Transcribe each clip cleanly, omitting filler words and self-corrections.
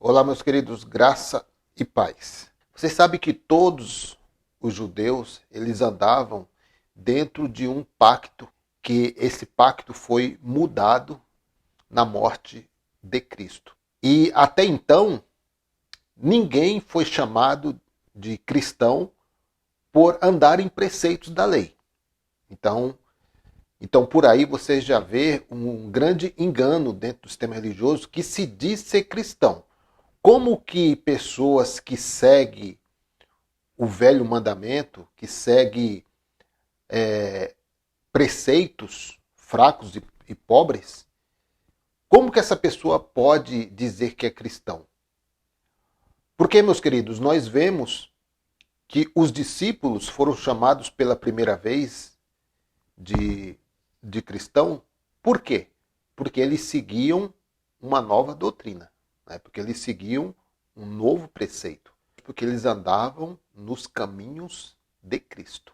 Olá, meus queridos, graça e paz. Você sabe que todos os judeus, eles andavam dentro de um pacto, que esse pacto foi mudado na morte de Cristo. E até então, ninguém foi chamado de cristão por andar em preceitos da lei. Então por aí você já vê um grande engano dentro do sistema religioso que se diz ser cristão. Como que pessoas que seguem o velho mandamento, que seguem preceitos fracos e pobres, como que essa pessoa pode dizer que é cristão? Porque, meus queridos, nós vemos que os discípulos foram chamados pela primeira vez de cristão. Por quê? Porque eles seguiam uma nova doutrina, né? Porque eles seguiam um novo preceito, porque eles andavam nos caminhos de Cristo,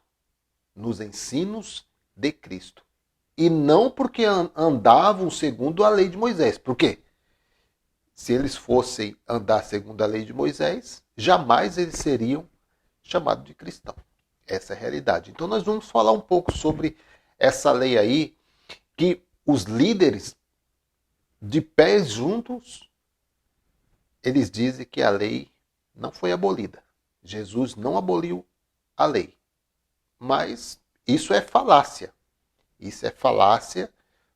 nos ensinos de Cristo. E não porque andavam segundo a lei de Moisés. Por quê? Se eles fossem andar segundo a lei de Moisés, jamais eles seriam chamados de cristão. Essa é a realidade. Então nós vamos falar um pouco sobre essa lei aí, que os líderes, de pés juntos, eles dizem que a lei não foi abolida. Jesus não aboliu a lei. Mas isso é falácia. Isso é falácia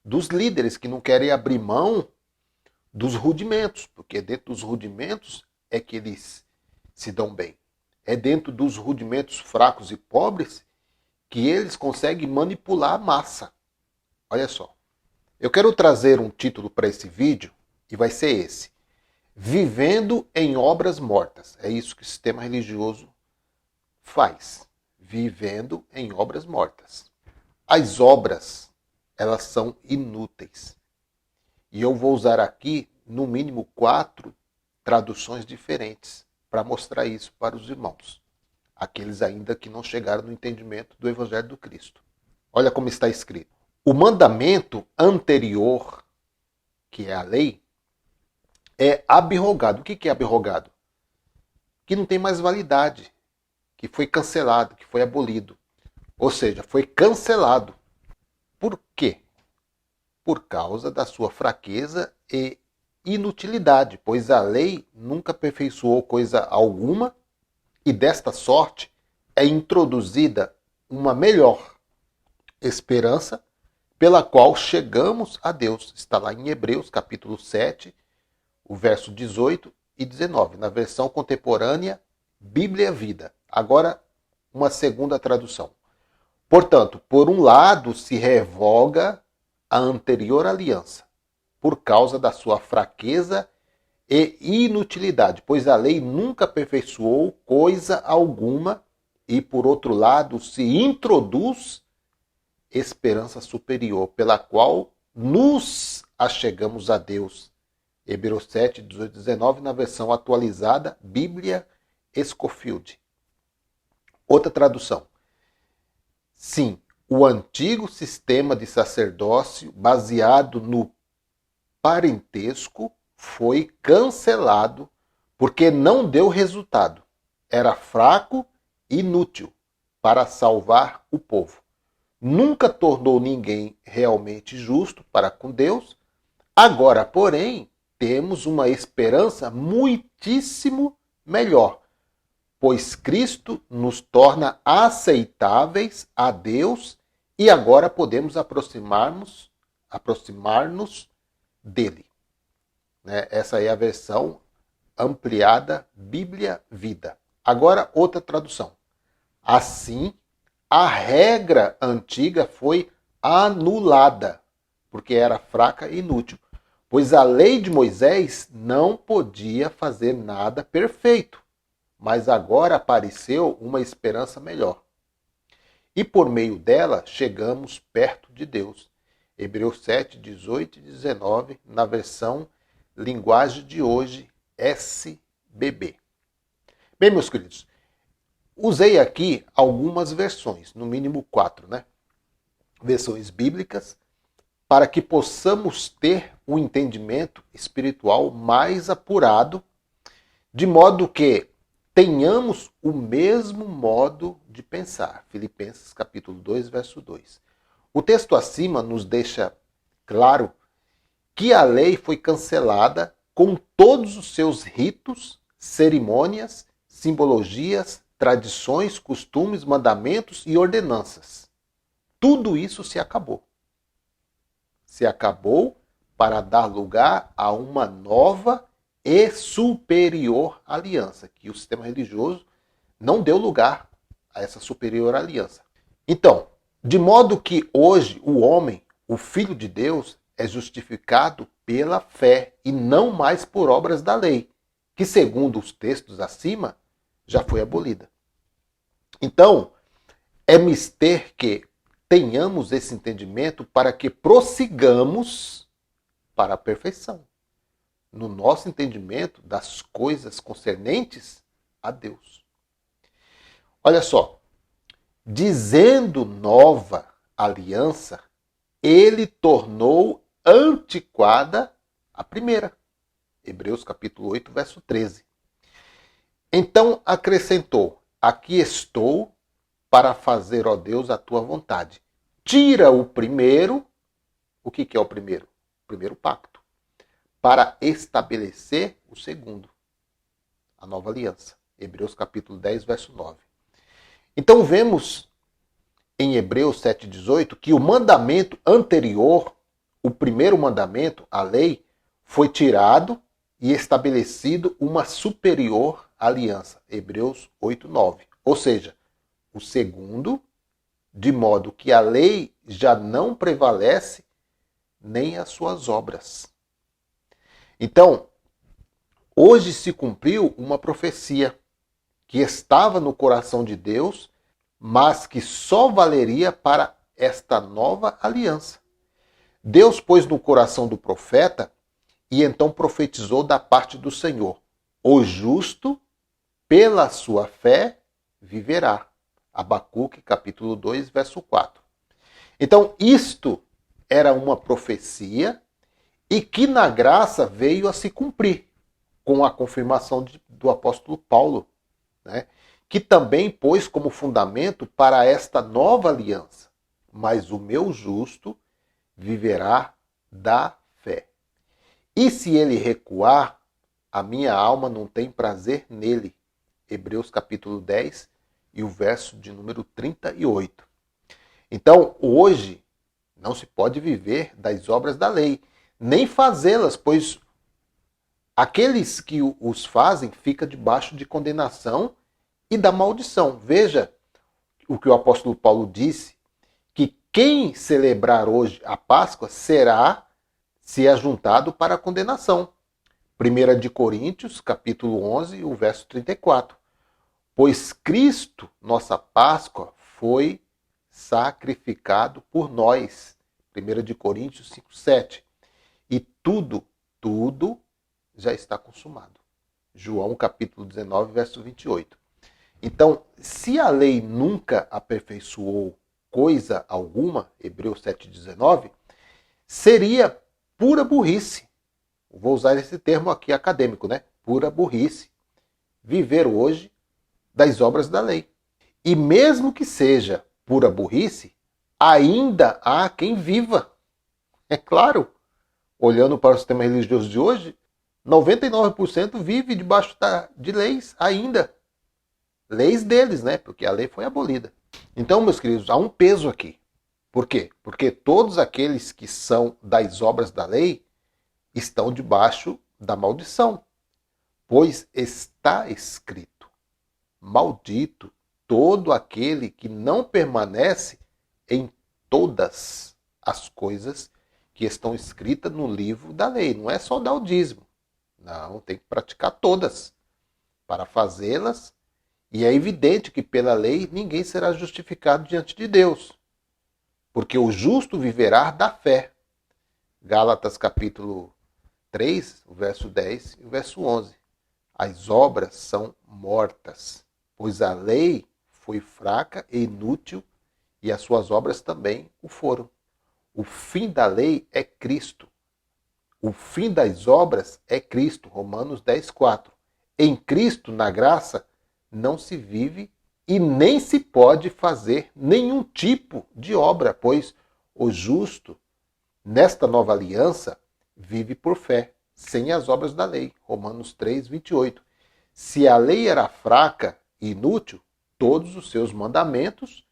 dos líderes que não querem abrir mão dos rudimentos, porque dentro dos rudimentos é que eles se dão bem. É dentro dos rudimentos fracos e pobres que eles conseguem manipular a massa. Olha só. Eu quero trazer um título para esse vídeo e vai ser esse: Vivendo em Obras Mortas. É isso que o sistema religioso faz. Vivendo em obras mortas. As obras, elas são inúteis. E eu vou usar aqui, no mínimo, 4 traduções diferentes para mostrar isso para os irmãos. Aqueles ainda que não chegaram no entendimento do Evangelho do Cristo. Olha como está escrito. O mandamento anterior, que é a lei, é abrogado. O que é abrogado? Que não tem mais validade, que foi cancelado, que foi abolido. Ou seja, foi cancelado. Por quê? Por causa da sua fraqueza e inutilidade, pois a lei nunca aperfeiçoou coisa alguma, e desta sorte é introduzida uma melhor esperança pela qual chegamos a Deus. Está lá em Hebreus, capítulo 7, o verso 18 e 19, na versão contemporânea, Bíblia Vida. Agora, uma segunda tradução. Portanto, por um lado se revoga a anterior aliança, por causa da sua fraqueza e inutilidade, pois a lei nunca aperfeiçoou coisa alguma, e por outro lado se introduz esperança superior, pela qual nos achegamos a Deus. Hebreus 7, 18 e 19, na versão atualizada, Bíblia Scofield. Outra tradução. Sim, o antigo sistema de sacerdócio baseado no parentesco foi cancelado porque não deu resultado. Era fraco e inútil para salvar o povo. Nunca tornou ninguém realmente justo para com Deus. Agora, porém, temos uma esperança muitíssimo melhor, pois Cristo nos torna aceitáveis a Deus e agora podemos aproximar-nos dele. Essa é a versão ampliada Bíblia Vida. Agora, outra tradução. Assim, a regra antiga foi anulada, porque era fraca e inútil, pois a lei de Moisés não podia fazer nada perfeito, mas agora apareceu uma esperança melhor. E por meio dela chegamos perto de Deus. Hebreus 7, 18 e 19, na versão linguagem de hoje, SBB. Bem, meus queridos, usei aqui algumas versões, no mínimo 4, né? Versões bíblicas, para que possamos ter um entendimento espiritual mais apurado de modo que tenhamos o mesmo modo de pensar. Filipenses capítulo 2, verso 2. O texto acima nos deixa claro que a lei foi cancelada com todos os seus ritos, cerimônias, simbologias, tradições, costumes, mandamentos e ordenanças. Tudo isso se acabou. Se acabou para dar lugar a uma nova e superior aliança, que o sistema religioso não deu lugar a essa superior aliança. Então, de modo que hoje o homem, o Filho de Deus, é justificado pela fé e não mais por obras da lei, que segundo os textos acima, já foi abolida. Então, é mister que tenhamos esse entendimento para que prossigamos para a perfeição, no nosso entendimento das coisas concernentes a Deus. Olha só, dizendo nova aliança, ele tornou antiquada a primeira. Hebreus capítulo 8, verso 13. Então acrescentou, aqui estou para fazer, ó Deus, a tua vontade. Tira o primeiro, o que é o primeiro? O primeiro pacto, para estabelecer o segundo, a nova aliança. Hebreus capítulo 10, verso 9. Então vemos em Hebreus 7,18 que o mandamento anterior, o primeiro mandamento, a lei, foi tirado e estabelecido uma superior aliança. Hebreus 8,9. Ou seja, o segundo, de modo que a lei já não prevalece nem as suas obras. Então, hoje se cumpriu uma profecia que estava no coração de Deus, mas que só valeria para esta nova aliança. Deus pôs no coração do profeta e então profetizou da parte do Senhor: o justo, pela sua fé, viverá. Abacuque, capítulo 2, verso 4. Então, isto era uma profecia e que na graça veio a se cumprir, com a confirmação do apóstolo Paulo, né? Que também pôs como fundamento para esta nova aliança: mas o meu justo viverá da fé. E se ele recuar, a minha alma não tem prazer nele. Hebreus capítulo 10 e o verso de número 38. Então, hoje, não se pode viver das obras da lei, nem fazê-las, pois aqueles que os fazem ficam debaixo de condenação e da maldição. Veja o que o apóstolo Paulo disse, que quem celebrar hoje a Páscoa será se ajuntado para a condenação. 1 de Coríntios, capítulo 11, o verso 34. Pois Cristo, nossa Páscoa, foi sacrificado por nós. 1 de Coríntios 5, 7. E tudo já está consumado. João capítulo 19, verso 28. Então, se a lei nunca aperfeiçoou coisa alguma, Hebreus 7,19, seria pura burrice. Vou usar esse termo aqui acadêmico, né? Pura burrice. Viver hoje das obras da lei. E mesmo que seja pura burrice, ainda há quem viva. É claro, olhando para o sistema religioso de hoje, 99% vive debaixo de leis ainda. Leis deles, né? Porque a lei foi abolida. Então, meus queridos, há um peso aqui. Por quê? Porque todos aqueles que são das obras da lei estão debaixo da maldição. Pois está escrito: maldito todo aquele que não permanece em todas as coisas que estão escritas no livro da lei. Não é só dar o dízimo. Não, tem que praticar todas para fazê-las. E é evidente que pela lei ninguém será justificado diante de Deus, porque o justo viverá da fé. Gálatas capítulo 3, o verso 10 e o verso 11. As obras são mortas, pois a lei foi fraca e inútil e as suas obras também o foram. O fim da lei é Cristo. O fim das obras é Cristo. Romanos 10, 4. em Cristo, na graça, não se vive e nem se pode fazer nenhum tipo de obra, pois o justo, nesta nova aliança, vive por fé, sem as obras da lei. Romanos 3, 28. Se a lei era fraca e inútil, todos os seus mandamentos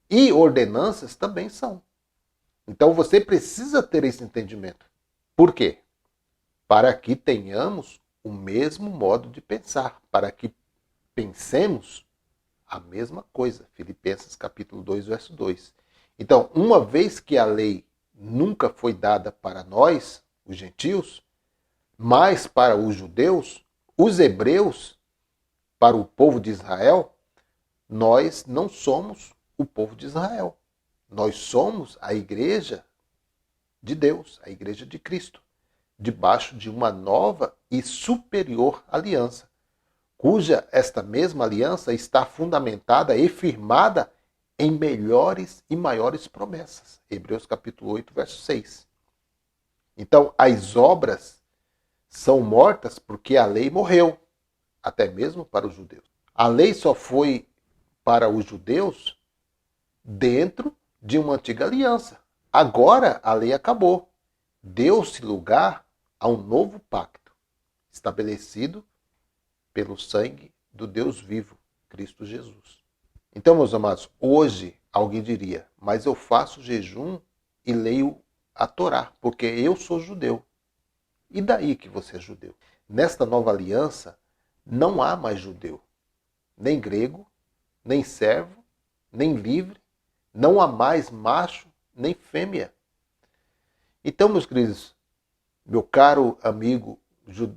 e ordenanças também são. Então você precisa ter esse entendimento. Por quê? Para que tenhamos o mesmo modo de pensar, para que pensemos a mesma coisa. Filipenses capítulo 2, verso 2. Então, uma vez que a lei nunca foi dada para nós, os gentios, mas para os judeus, os hebreus, para o povo de Israel, nós não somos o povo de Israel. Nós somos a igreja de Deus, a igreja de Cristo, debaixo de uma nova e superior aliança, cuja esta mesma aliança está fundamentada e firmada em melhores e maiores promessas. Hebreus capítulo 8, verso 6. Então, as obras são mortas porque a lei morreu, até mesmo para os judeus. A lei só foi para os judeus dentro de uma antiga aliança. Agora a lei acabou. Deu-se lugar a um novo pacto, estabelecido pelo sangue do Deus vivo, Cristo Jesus. Então, meus amados, hoje alguém diria, mas eu faço jejum e leio a Torá, porque eu sou judeu. E daí que você é judeu? Nesta nova aliança, não há mais judeu, nem grego, nem servo, nem livre, não há mais macho, nem fêmea. Então, meus queridos, meu caro amigo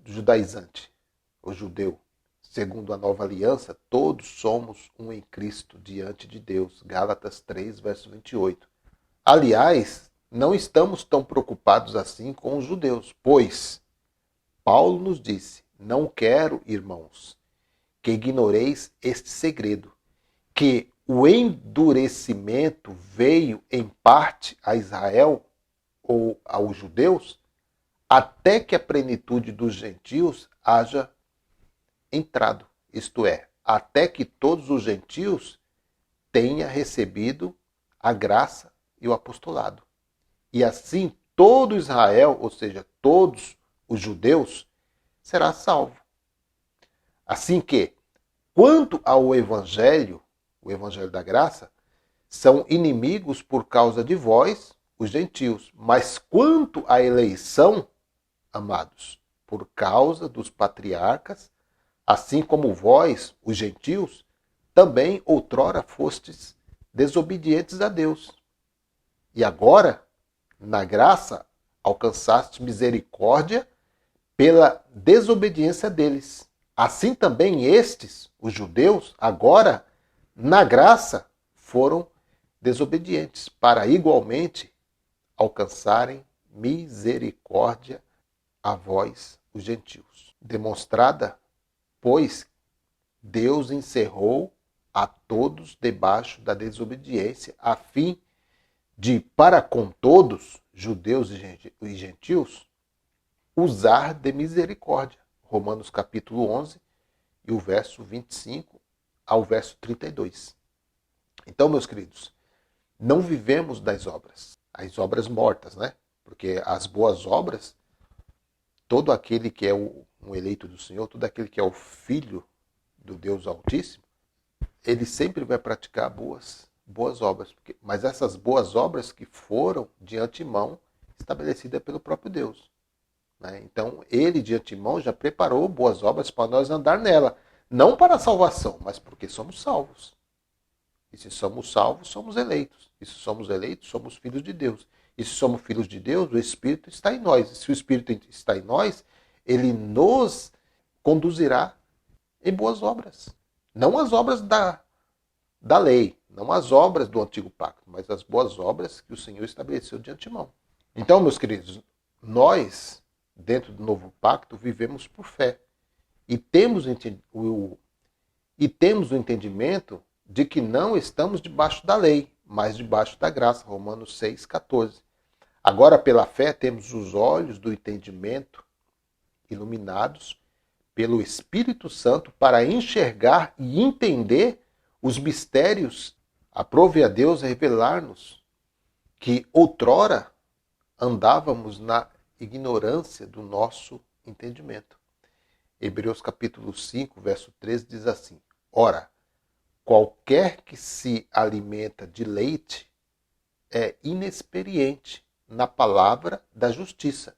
judaizante, o judeu, segundo a nova aliança, todos somos um em Cristo diante de Deus. Gálatas 3, verso 28. Aliás, não estamos tão preocupados assim com os judeus, pois Paulo nos disse, não quero, irmãos, que ignoreis este segredo, que o endurecimento veio em parte a Israel ou aos judeus, até que a plenitude dos gentios haja entrado, isto é, até que todos os gentios tenham recebido a graça e o apostolado. E assim todo Israel, ou seja, todos os judeus, será salvo. Assim que, quanto ao evangelho, o evangelho da graça, são inimigos por causa de vós, os gentios. Mas quanto à eleição, amados, por causa dos patriarcas, assim como vós, os gentios, também outrora fostes desobedientes a Deus. E agora, na graça, alcançaste misericórdia pela desobediência deles. Assim também estes, os judeus, agora, na graça, foram desobedientes, para igualmente alcançarem misericórdia a vós, os gentios. Demonstrada, pois, Deus encerrou a todos debaixo da desobediência, a fim de, para com todos, judeus e gentios, usar de misericórdia. Romanos capítulo 11 e o verso 25 ao verso 32. Então, meus queridos, não vivemos das obras, as obras mortas, né? Porque as boas obras, todo aquele que é um eleito do Senhor, todo aquele que é o filho do Deus Altíssimo, ele sempre vai praticar boas obras. Mas essas boas obras que foram de antemão estabelecidas pelo próprio Deus. Né? Então, ele de antemão já preparou boas obras para nós andar nela. Não para a salvação, mas porque somos salvos. E se somos salvos, somos eleitos. E se somos eleitos, somos filhos de Deus. E se somos filhos de Deus, o Espírito está em nós. E se o Espírito está em nós, ele nos conduzirá em boas obras. Não as obras da lei, não as obras do antigo pacto, mas as boas obras que o Senhor estabeleceu de antemão. Então, meus queridos, nós, dentro do novo pacto, vivemos por fé. E temos o entendimento de que não estamos debaixo da lei, mas debaixo da graça. Romanos 6,14. Agora, pela fé, temos os olhos do entendimento iluminados, pelo Espírito Santo para enxergar e entender os mistérios. Aprove a Deus revelar-nos que outrora andávamos na ignorância do nosso entendimento. Hebreus capítulo 5, verso 13 diz assim: Ora, qualquer que se alimenta de leite é inexperiente na palavra da justiça,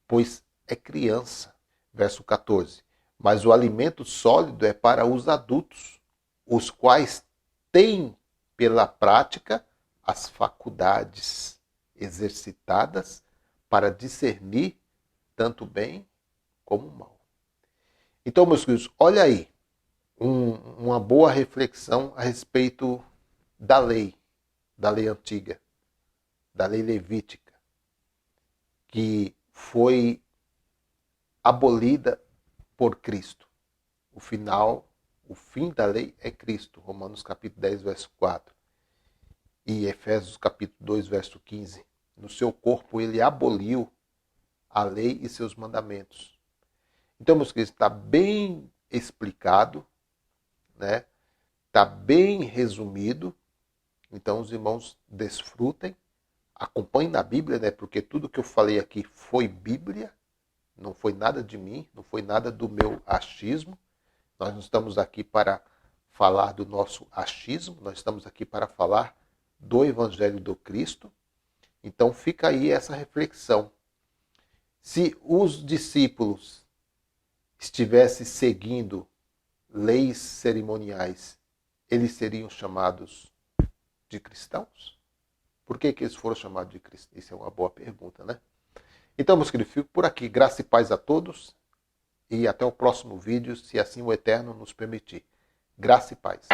pois é criança. Verso 14. Mas o alimento sólido é para os adultos, os quais têm pela prática as faculdades exercitadas para discernir tanto bem como mal. Então, meus queridos, olha aí uma boa reflexão a respeito da lei antiga, da lei levítica, que foi abolida por Cristo. O fim da lei é Cristo. Romanos capítulo 10, verso 4. E Efésios capítulo 2, verso 15. No seu corpo ele aboliu a lei e seus mandamentos. Então, meus queridos, está bem explicado, né? Está bem resumido. Então, os irmãos desfrutem, acompanhem na Bíblia, né? Porque tudo que eu falei aqui foi Bíblia, não foi nada de mim, não foi nada do meu achismo. Nós não estamos aqui para falar do nosso achismo, nós estamos aqui para falar do Evangelho do Cristo. Então fica aí essa reflexão. Se os discípulos estivessem seguindo leis cerimoniais, eles seriam chamados de cristãos? Por que eles foram chamados de cristãos? Isso é uma boa pergunta, né? Então, meus queridos, fico por aqui. Graça e paz a todos. E até o próximo vídeo, se assim o Eterno nos permitir. Graça e paz.